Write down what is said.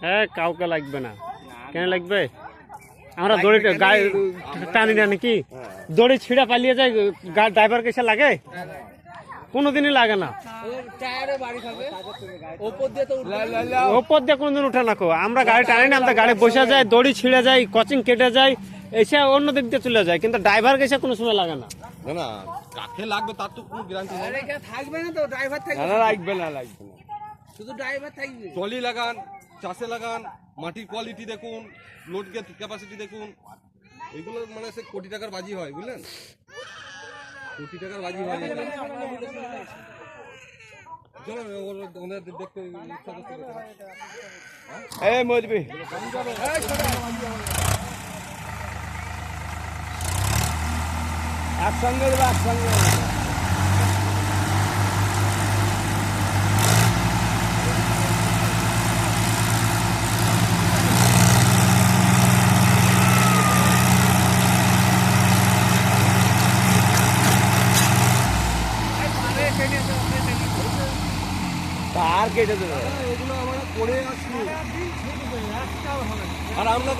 হ্যাঁ, কাউকে লাগবে না। কেন লাগবে? আমরা দড়ি গায়ে টানি না নাকি? দড়ি ছিঁড়া পালিয়ে যায়, ড্রাইভার কেসে লাগে? কোনোদিনই লাগে না। ওপর দিয়ে কোনদিন উঠে না। আমরা গাড়ি টানি না, আমরা গাড়ি বসে যায়, দড়ি ছিঁড়ে যায়, কোচিং কেটে যায়, এসে অন্য দিক দিয়ে চলে যায়, কিন্তু ড্রাইভার কেসে কোনো সময় লাগে না। না কাকে লাগবে তার তো কোনো গ্যারান্টি নেই। থাকবে না তো, ড্রাইভার থাকবে না, লাগবে না শুধু ড্রাইভার থাকবে। ট্রলি লাগান, চাষে লাগান, মাটির কোয়ালিটি দেখুন, লোড ক্যাপাসিটি দেখুন, এগুলো মানে সে কোটি টাকার বাজি হয়, বুঝলেন? কোটি টাকার বাজি হয়। চলো ওদের দেখতে মজবি একসঙ্গে একসঙ্গে তার কেটে দেবে। এগুলো আমরা করে আসছি আর আমরা